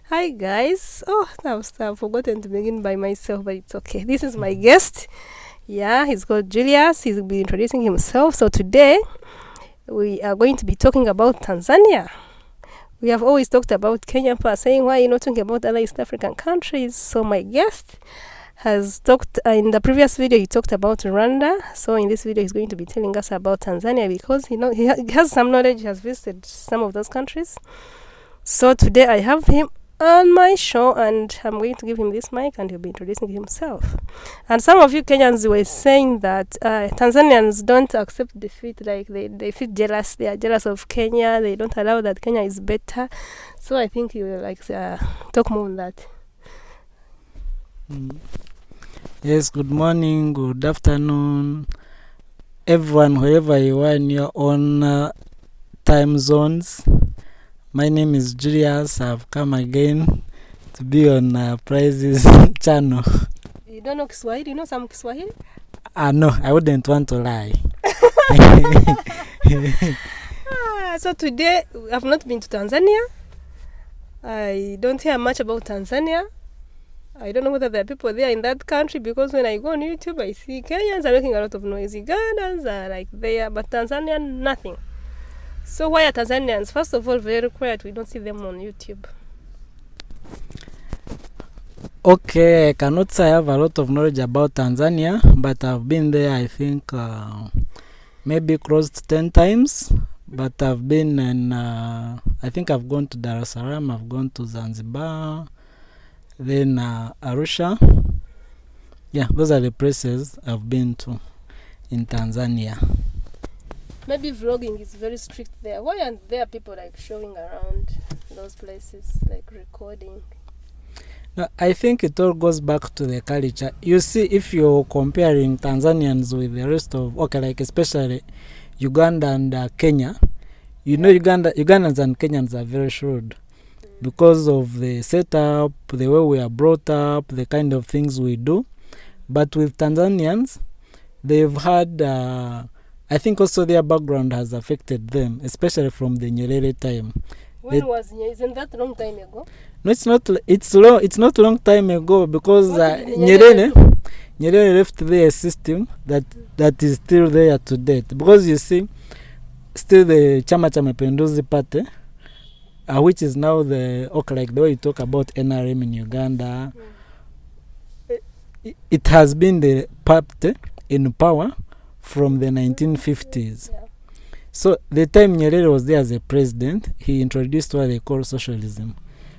Hi guys. I've forgotten to begin by myself, but it's okay. This is my guest. Yeah, he's called Julius. He's been introducing himself. So today we are going to be talking about Tanzania. We have always talked about Kenya, but saying why you're not talking about other East African countries. So my guest has talked in the previous video. He talked about Rwanda. So in this video, he's going to be telling us about Tanzania because he has some knowledge. He has visited some of those countries. So today I have him on my show and I'm going to give him this mic and he'll be introducing himself. And some of you Kenyans were saying that Tanzanians don't accept defeat, like they feel jealous. They are jealous of Kenya. They don't allow that Kenya is better. So I think you will talk more on that. Yes, good morning, good afternoon, everyone, wherever you are in your own time zones. My name is Julius. I've come again to be on Prizes channel. You don't know Kiswahili? You know some Kiswahili? No, I wouldn't want to lie. So today, I've not been to Tanzania. I don't hear much about Tanzania. I don't know whether there are people there in that country, because when I go on YouTube, I see Kenyans are making a lot of noise. Ugandans are like there, but Tanzania, nothing. So why are Tanzanians, first of all, very quiet? We don't see them on YouTube. Okay, I cannot say I have a lot of knowledge about Tanzania, but I've been there, I think, maybe close to 10 times. But I've been in, I think I've gone to Dar es Salaam, I've gone to Zanzibar, then Arusha. Yeah, those are the places I've been to in Tanzania. Maybe vlogging is very strict there. Why aren't there people like showing around those places, like recording? No, I think it all goes back to the culture. You see, if you're comparing Tanzanians with the rest of, like especially Uganda and Kenya, you know Ugandans and Kenyans are very shrewd because of the setup, the way we are brought up, the kind of things we do. But with Tanzanians, they've had... I think also their background has affected them, especially from the Nyerere time. When was Nyerere? Isn't that a long time ago? No, it's not. It's not long time ago, because Nyerere left there a system that is still there to date. Because you see, still the Chama cha Mapinduzi party, which is now like the way you talk about NRM in Uganda, it has been the party in power from the 1950s. Yeah. So the time Nyerere was there as a president, he introduced what they call socialism.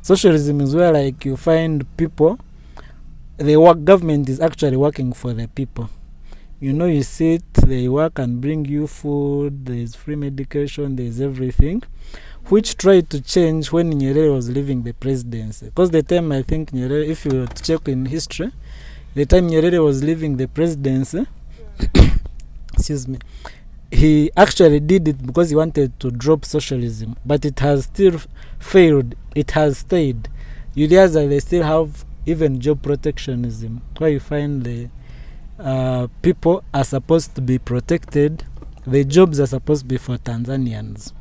Socialism is where like you find people, government is actually working for the people. You know, you sit, they work and bring you food, there's free medication, there's everything, which tried to change when Nyerere was leaving the presidency. Because the time I think Nyerere, if you were to check in history, the time Nyerere was leaving the presidency, excuse me, he actually did it because he wanted to drop socialism, but it has still failed. It has stayed. You realize that they still have even job protectionism, where you find the people are supposed to be protected. The jobs are supposed to be for Tanzanians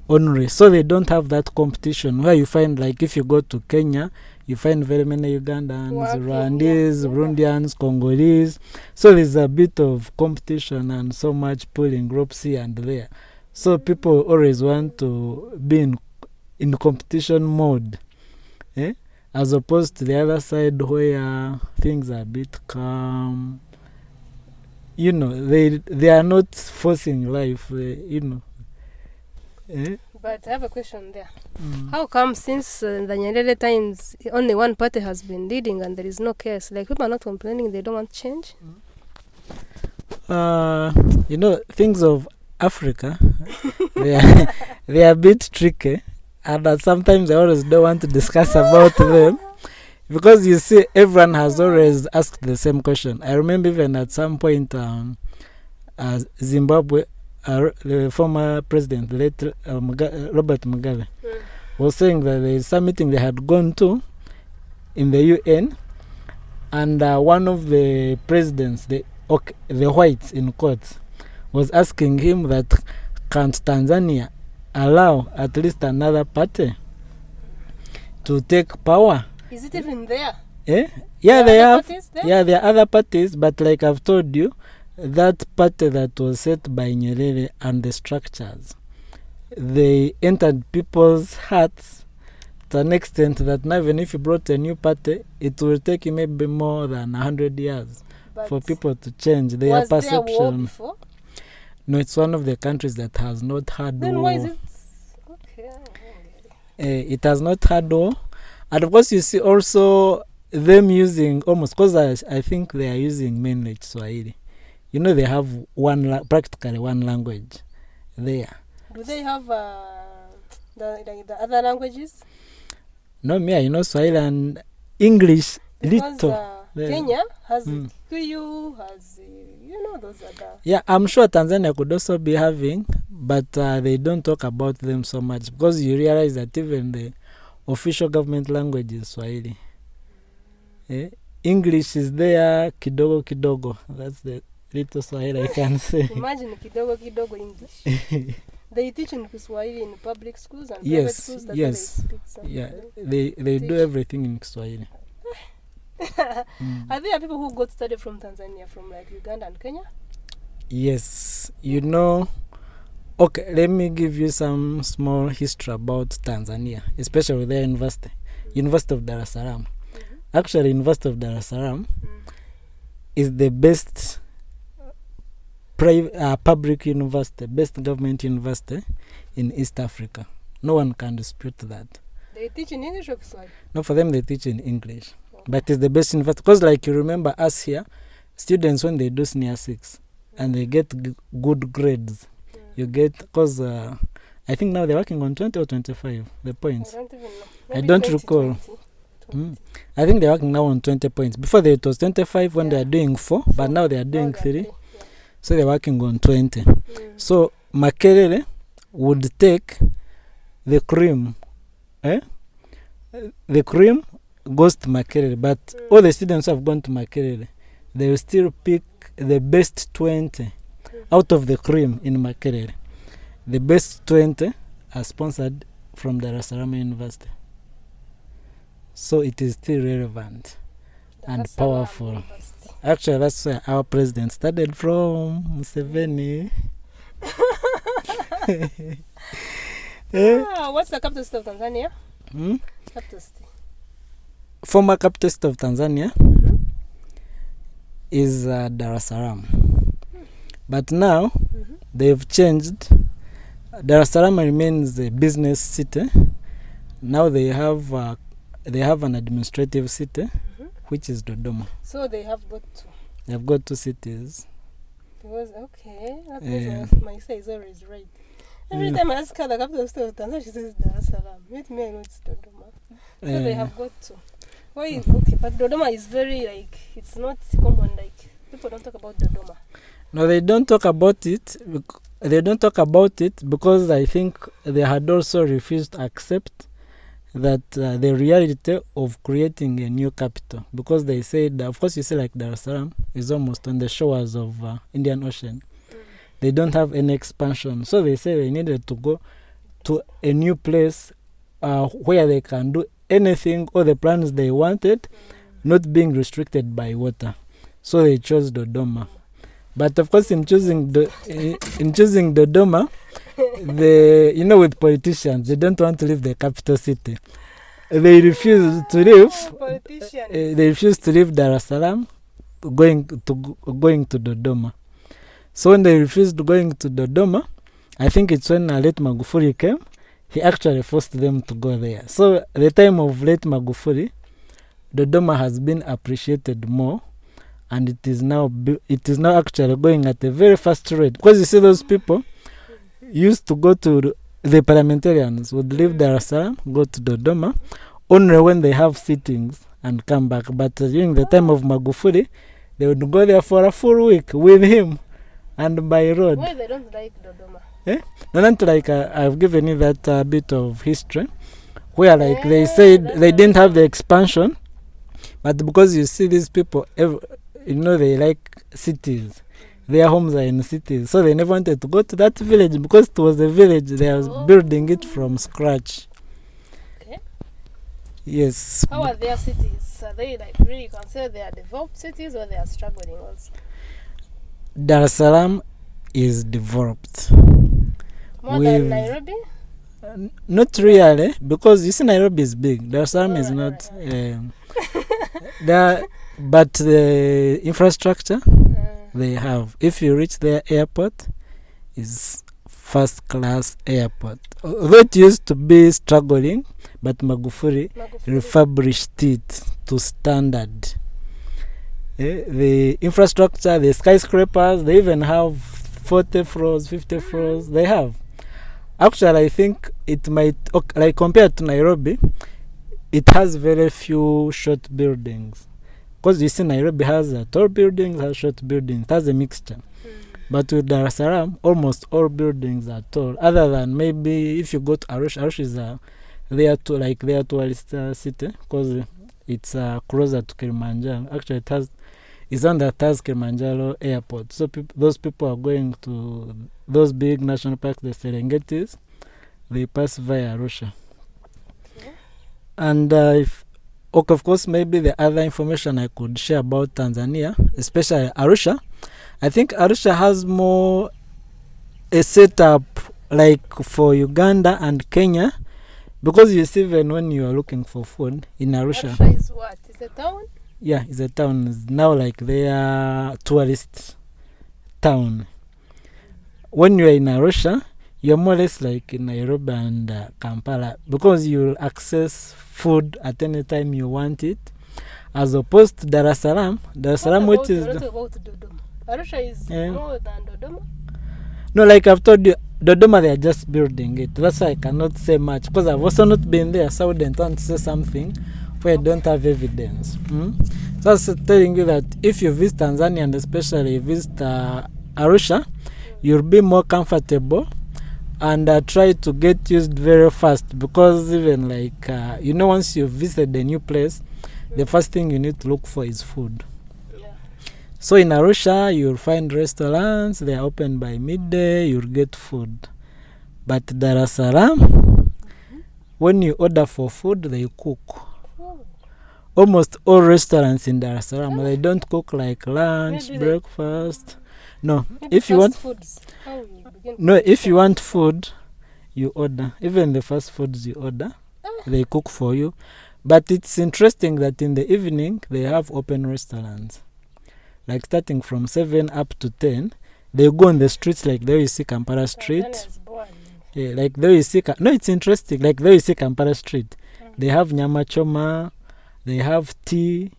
only. So they don't have that competition, where you find like if you go to Kenya, you find very many Ugandans, Rwandese, Burundians, Congolese. So there's a bit of competition and so much pulling ropes here and there. So people always want to be in competition mode, as opposed to the other side where things are a bit calm. You know, they are not forcing life, But I have a question there. How come since the Nyerere times only one party has been leading and there is no case? Like people are not complaining, they don't want change? You know, things of Africa, they are a bit tricky, and sometimes I always don't want to discuss about them, because you see, everyone has always asked the same question. I remember even at some point, Zimbabwe, the former president, late Robert Mugabe, was saying that there is some meeting they had gone to in the UN, and one of the presidents, the whites in court, was asking him that, can't Tanzania allow at least another party to take power? Is it even there? Eh? Yeah, they have. Parties there? Yeah, there are other parties, but like I've told you, that party that was set by Nyerere and the structures, they entered people's hearts to an extent that now even if you brought a new party, it will take you maybe more than 100 years But for people to change their was there war perception. before? No, it's one of the countries that has not had Then war. why is it? Okay. It has not had war. And of course, you see also them using almost, because I think they are using mainly Swahili. You know, they have practically one language there. Do they have the other languages? No, me, I know Swahili and English Because little. Kenya has Kikuyu, has those other. Yeah, I'm sure Tanzania could also be having, but they don't talk about them so much because you realize that even the official government language is Swahili. English is there, kidogo kidogo. That's the little Swahili I can say. Imagine kidogo kidogo English. They teach in Kiswahili in public schools and private schools. That's yes. They speak something. Yeah, they do everything in Kiswahili. Are there people who got study from Tanzania, from like Uganda and Kenya? Yes, you know. Okay, let me give you some small history about Tanzania, especially their university, University of Dar es Salaam. Actually, University of Dar es Salaam is the best public university, best government university in East Africa. No one can dispute that. They teach in English or Kiswahili? No, for them they teach in English. But it's the best university. Because like you remember us here, students when they do senior 6 and they get good grades, you get, because I think now they're working on 20 or 25, the points. I don't even know. I don't recall. 20. I think they're working now on 20 points. Before it was 25 when they are doing 4, but now they are doing 3. Yeah. So they're working on 20. So Makerere would take the cream. The cream goes to Makerere, but all the students who have gone to Makerere, they will still pick the best 20 out of the cream in Makerere. The best 20 are sponsored from Dar es Salaam University. So it is still relevant and powerful. Actually, that's where our president started from, Museveni. What's the capital city of Tanzania? Capital city. Former capital city of Tanzania is Dar es Salaam. But now they've changed. Dar es Salaam remains a business city. Now they have an administrative city, which is Dodoma. So they have got two. They've got 2 cities. Because that means my say is always right. Every time I ask her the capital city of Tanzania, she says Dar es Salaam. With me, I know it's Dodoma. So they have got 2. Why is okay? But Dodoma is very it's not common. People don't talk about Dodoma. No, they don't talk about it. They don't talk about it because I think they had also refused to accept that the reality of creating a new capital, because they said, of course, you see like Dar es Salaam is almost on the shores of Indian Ocean. They don't have any expansion, so they say they needed to go to a new place where they can do anything or the plans they wanted, not being restricted by water. So they chose Dodoma. But of course, in choosing Dodoma, with politicians, they don't want to leave the capital city. They refuse to leave. They refuse to leave Dar es Salaam, going to Dodoma. So when they refused going to Dodoma, I think it's when late Magufuli came. He actually forced them to go there. So the time of late Magufuli, Dodoma has been appreciated more. And it is now actually going at a very fast rate. Because you see those people used to go to the parliamentarians would leave Dar es Salaam, go to Dodoma, only when they have sittings and come back. But during the time of Magufuli, they would go there for a full week with him and by road. Why they don't like Dodoma? Not I've given you that bit of history where they said they didn't have the expansion, but because you see these people, they like cities. Their homes are in cities, so they never wanted to go to that village because it was a village. They are building it from scratch. Okay. Yes. How are their cities? Are they like really considered they are developed cities, or they are struggling also? Dar es Salaam is developed. More than Nairobi? Not really, because you see Nairobi is big. Dar es Salaam is not. But the infrastructure they have. If you reach their airport, is first class airport. Although it used to be struggling, but Magufuli refurbished it to standard. The infrastructure, the skyscrapers, they even have 40 floors, 50 floors. They have. Actually, I think it might, like compared to Nairobi, it has very few short buildings. Because you see Nairobi has tall buildings, has short buildings. It has a mixture. But with Dar es Salaam, almost all buildings are tall. Other than maybe if you go to Arusha, Arusha is their tourist city, because it's closer to Kilimanjaro. Actually, it's on the Taz Kilimanjaro airport. So those people are going to those big national parks, the Serengetis. They pass via Arusha. Okay. And of course, maybe the other information I could share about Tanzania, especially Arusha, I think Arusha has more a setup like for Uganda and Kenya, because you see, even when you are looking for food in Arusha. Arusha is what? Is a town? Yeah, it's a town. It's now like their tourist town. When you are in Arusha, you're more or less like in Nairobi and Kampala, because you'll access food at any time you want it, as opposed to Dar es Salaam. Dar es Salaam, which is about Dodoma. Arusha is more than Dodoma. No, like I've told you, Dodoma, they are just building it. That's why I cannot say much, because I've also not been there, so I wouldn't want to say something where I don't have evidence. So I was telling you that if you visit Tanzania, and especially visit Arusha, you'll be more comfortable and try to get used very fast, because even like once you visit a new place, the first thing you need to look for is food. So in Arusha, you'll find restaurants, they are open by midday, you'll get food. But Dar es Salaam, when you order for food, they cook. Almost all restaurants in Dar es Salaam, they don't cook like lunch, breakfast. No, if you want foods, if you want food, you order. Even the fast foods you order, they cook for you. But it's interesting that in the evening, they have open restaurants. Like starting from 7 up to 10, they go on the streets, like there you see Kampala Street. Yeah, like there you see, it's interesting. Like there you see Kampala Street. They have nyama choma, they have tea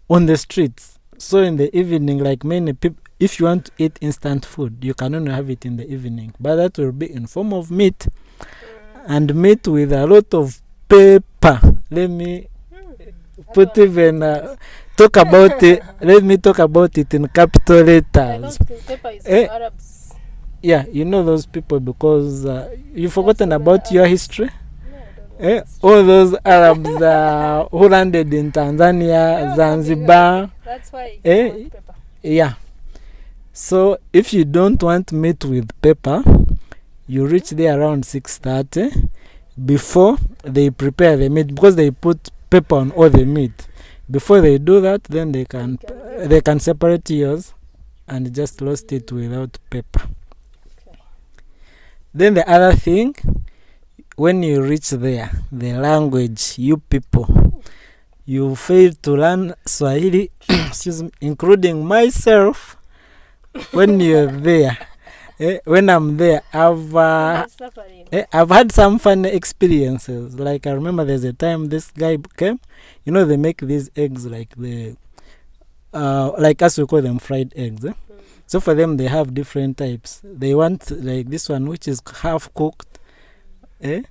on the streets. So in the evening, like many people, if you want to eat instant food, you can only have it in the evening. But that will be in form of meat, and meat with a lot of pepper. Let me put even talk about it. Let me talk about it in capital letters. Pepper is Arabs. Yeah, you know those people because you've forgotten about your history. All those Arabs who landed in Tanzania, Zanzibar. That's why it's pepper. Yeah. So if you don't want meat with pepper, you reach there around 6:30 before they prepare the meat, because they put pepper on all the meat. Before they do that, then they can separate yours and just roast it without pepper. Okay. Then the other thing, when you reach there, the language, you people, you fail to learn Swahili, excuse me, including myself. When you're there, when I'm there, I've had some fun experiences. Like I remember there's a time this guy came. They make these eggs like like us we call them fried eggs. So for them they have different types. They want like this one which is half cooked, and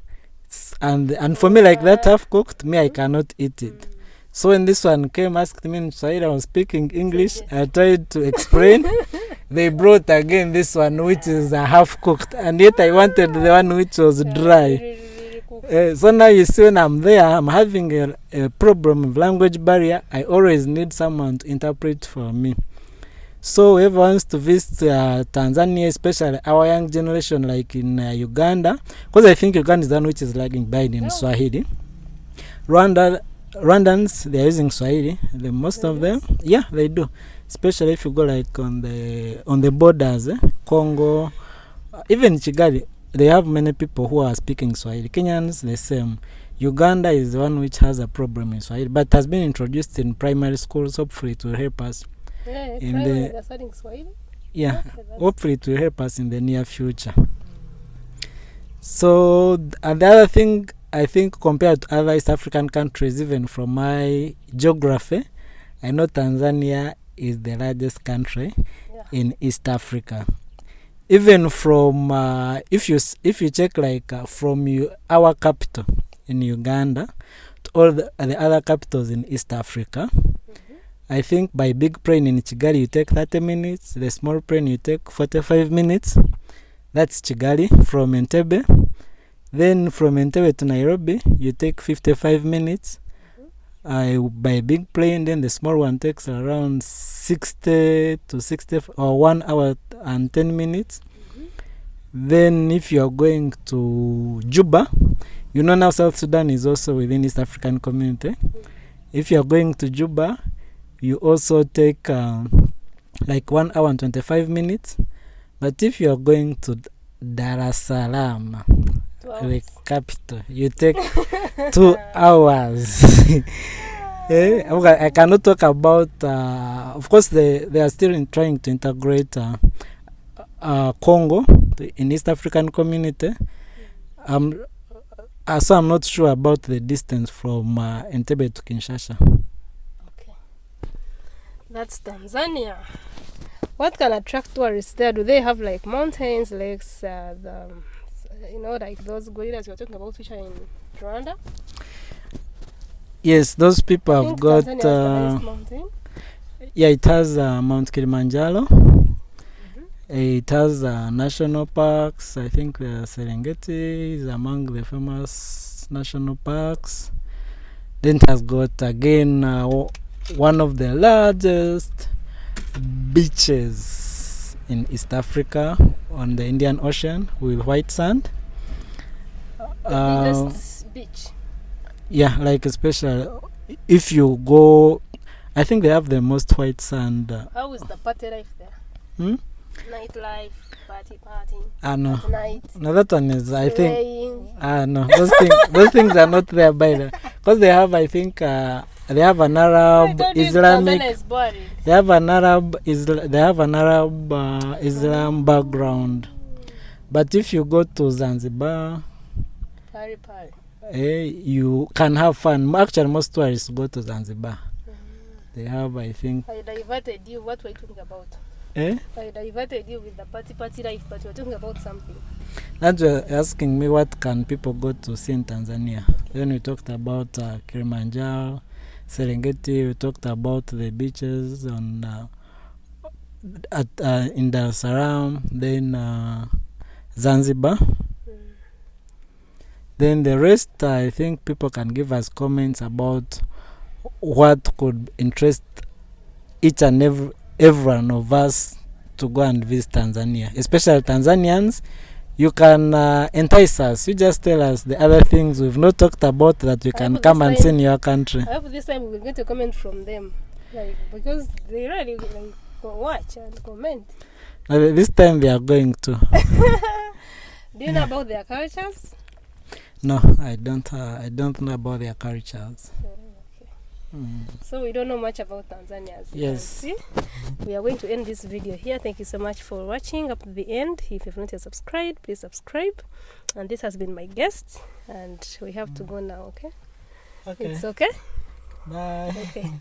for me like that half cooked, me I cannot eat it. So when this one came, asked me in Swahili, I was speaking English. I tried to explain. They brought again this one which is half cooked, and yet I wanted the one which was dry. So now you see, when I'm there, I'm having a problem with language barrier. I always need someone to interpret for me. So whoever wants to visit Tanzania, especially our young generation, like in Uganda, because I think Uganda is the one which is lagging behind in Swahili. Rwandans, they are using Swahili. Most of them, yeah, they do. Especially if you go like on the borders, Congo, even Kigali, they have many people who are speaking Swahili. Kenyans, the same. Uganda is the one which has a problem in Swahili, but has been introduced in primary schools. Hopefully, it will help us in the studying Swahili. Yeah, hopefully it will help us in the near future. So, and the other thing, I think, compared to other East African countries, even from my geography, I know Tanzania is the largest country in East Africa. Even from if you check like from our capital in Uganda to all the other capitals in East Africa, I think by big plane in Kigali you take 30 minutes, the small plane you take 45 minutes. That's Kigali from Entebbe. Then from Entebbe to Nairobi you take 55 minutes. By big plane, then the small one takes around 60 to 60 or 1 hour and 10 minutes. Then if you are going to Juba, you know now South Sudan is also within East African Community. If you are going to Juba, you also take like 1 hour and 25 minutes. But if you are going to Dar es Salaam, the capital, you take 2 hours. I cannot talk about of course they are still trying to integrate Congo in East African Community. So I'm not sure about the distance from Entebbe to Kinshasa. Okay, that's Tanzania. What can attract tourists there? Do they have like mountains, lakes, like those gorillas you're talking about which are in Rwanda? Yes, those people have got it has Mount Kilimanjaro. It has national parks. I think the Serengeti is among the famous national parks. Then it has got again one of the largest beaches in East Africa on the Indian Ocean with white sand. The biggest beach. Yeah, like especially if you go, I think they have the most white sand. How is the party life there? Nightlife, party. No. At night. No, that one is, I think. No, those things are not there by the, because they have, I think, they have an Arab Islamic. They have an Arab Islam background. But if you go to Zanzibar, you can have fun. Actually, most tourists go to Zanzibar. They have, I think. I diverted you. What were you talking about? I diverted you with the party life, but you were talking about something. That you're asking me what can people go to see in Tanzania. Then we talked about Kilimanjaro, Serengeti. We talked about the beaches on in Dar es Salaam. Then Zanzibar. Then the rest, I think people can give us comments about what could interest each and every one of us to go and visit Tanzania. Especially Tanzanians, you can entice us. You just tell us the other things we've not talked about that we can come and see in your country. I hope this time we will get a comment from them, because they really watch and comment. This time they are going to. Do you know about their cultures? No, I don't know about their cultures. So we don't know much about Tanzania. Yes. We are going to end this video here. Thank you so much for watching up to the end. If you've not yet subscribed, please subscribe. And this has been my guest, and we have to go now. Okay. It's okay. Bye. Okay.